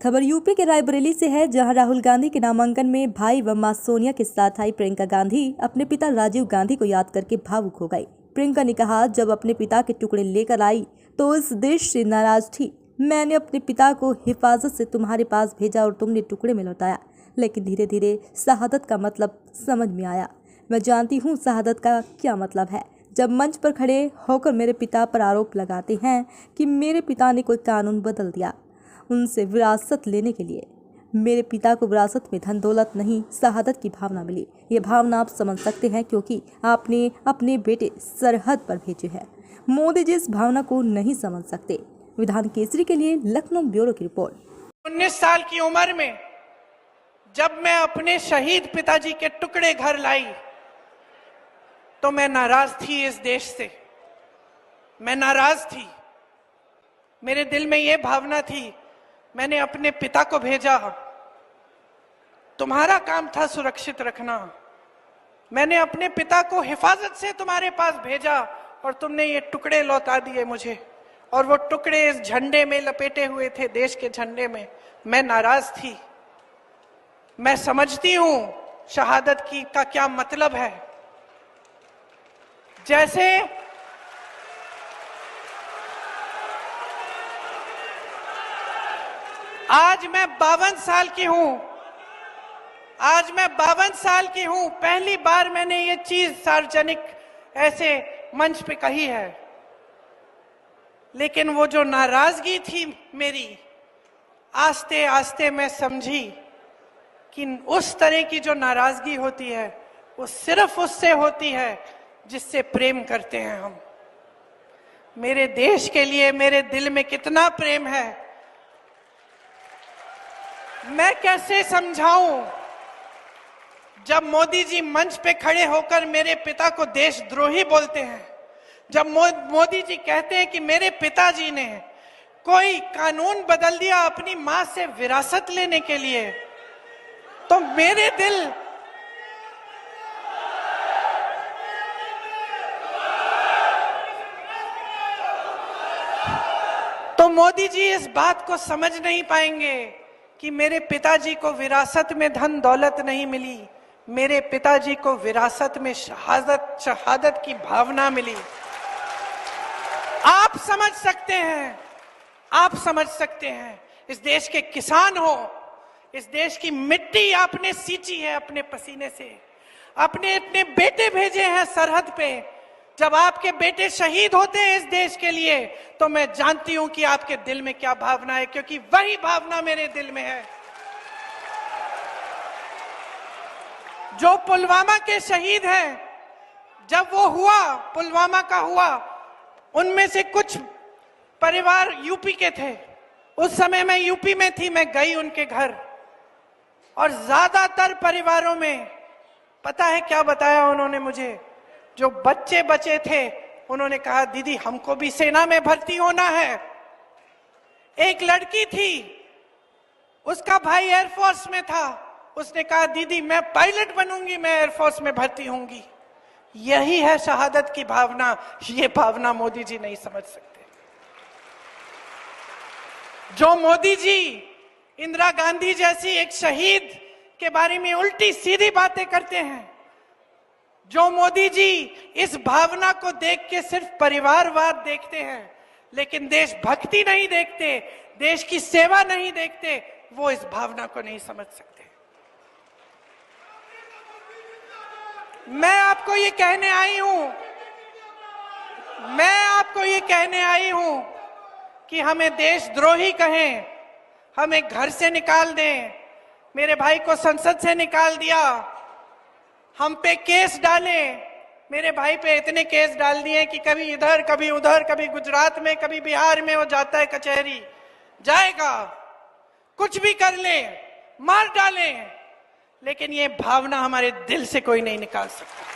खबर यूपी के रायबरेली से है, जहां राहुल गांधी के नामांकन में भाई व मां सोनिया के साथ आई प्रियंका गांधी अपने पिता राजीव गांधी को याद करके भावुक हो गई। प्रियंका ने कहा, जब अपने पिता के टुकड़े लेकर आई तो इस देश से नाराज थी। मैंने अपने पिता को हिफाजत से तुम्हारे पास भेजा और तुमने टुकड़े में लौटाया, लेकिन धीरे धीरे शहादत का मतलब समझ में आया। मैं जानती हूँ शहादत का क्या मतलब है। जब मंच पर खड़े होकर मेरे पिता पर आरोप लगाते हैं कि मेरे पिता ने कोई कानून बदल दिया उनसे विरासत लेने के लिए, मेरे पिता को विरासत में धन दौलत नहीं, शहादत की भावना मिली। ये भावना आप समझ सकते हैं क्योंकि आपने अपने बेटे सरहद पर भेजे हैं। मोदी जी इस भावना को नहीं समझ सकते। विधान केसरी के लिए लखनऊ ब्यूरो की रिपोर्ट। 19 साल की उम्र में जब मैं अपने शहीद पिताजी के टुकड़े घर लाई तो मैं नाराज थी इस देश से। मैं नाराज थी। मेरे दिल में यह भावना थी, मैंने अपने पिता को भेजा, तुम्हारा काम था सुरक्षित रखना। मैंने अपने पिता को हिफाजत से तुम्हारे पास भेजा और तुमने ये टुकड़े लौटा दिए मुझे, और वो टुकड़े इस झंडे में लपेटे हुए थे, देश के झंडे में। मैं नाराज थी। मैं समझती हूं शहादत की का क्या मतलब है। जैसे आज मैं 52 साल की हूं। आज मैं 52 साल की हूं। पहली बार मैंने ये चीज सार्वजनिक ऐसे मंच पे कही है। लेकिन वो जो नाराजगी थी मेरी, आस्ते आस्ते मैं समझी कि उस तरह की जो नाराजगी होती है वो सिर्फ उससे होती है जिससे प्रेम करते हैं हम। मेरे देश के लिए मेरे दिल में कितना प्रेम है, मैं कैसे समझाऊं। जब मोदी जी मंच पे खड़े होकर मेरे पिता को देशद्रोही बोलते हैं, जब मोदी जी कहते हैं कि मेरे पिताजी ने कोई कानून बदल दिया अपनी मां से विरासत लेने के लिए, तो मेरे दिल तो मोदी जी इस बात को समझ नहीं पाएंगे कि मेरे पिताजी को विरासत में धन दौलत नहीं मिली, मेरे पिताजी को विरासत में शहादत की भावना मिली। आप समझ सकते हैं, आप समझ सकते हैं। इस देश के किसान हो, इस देश की मिट्टी आपने सींची है अपने पसीने से, अपने बेटे भेजे हैं सरहद पे। जब आपके बेटे शहीद होते हैं इस देश के लिए तो मैं जानती हूं कि आपके दिल में क्या भावना है, क्योंकि वही भावना मेरे दिल में है। जो पुलवामा के शहीद हैं, जब वो हुआ, पुलवामा का हुआ, उनमें से कुछ परिवार यूपी के थे। उस समय मैं यूपी में थी, मैं गई उनके घर, और ज्यादातर परिवारों में पता है क्या बताया उन्होंने मुझे। जो बच्चे बचे थे उन्होंने कहा, दीदी हमको भी सेना में भर्ती होना है। एक लड़की थी, उसका भाई एयरफोर्स में था, उसने कहा दीदी मैं पायलट बनूंगी, मैं एयरफोर्स में भर्ती होंगी। यही है शहादत की भावना। ये भावना मोदी जी नहीं समझ सकते। जो मोदी जी इंदिरा गांधी जैसी एक शहीद के बारे में उल्टी सीधी बातें करते हैं, जो मोदी जी इस भावना को देख के सिर्फ परिवारवाद देखते हैं लेकिन देशभक्ति नहीं देखते, देश की सेवा नहीं देखते, वो इस भावना को नहीं समझ सकते। मैं आपको ये कहने आई हूं कि हमें देशद्रोही कहें, हमें घर से निकाल दें, मेरे भाई को संसद से निकाल दिया, हम पे केस डाले। मेरे भाई पे इतने केस डाल दिए कि कभी इधर कभी उधर, कभी गुजरात में कभी बिहार में वो जाता है कचहरी, जाएगा, कुछ भी कर ले, मार डालें, लेकिन ये भावना हमारे दिल से कोई नहीं निकाल सकता।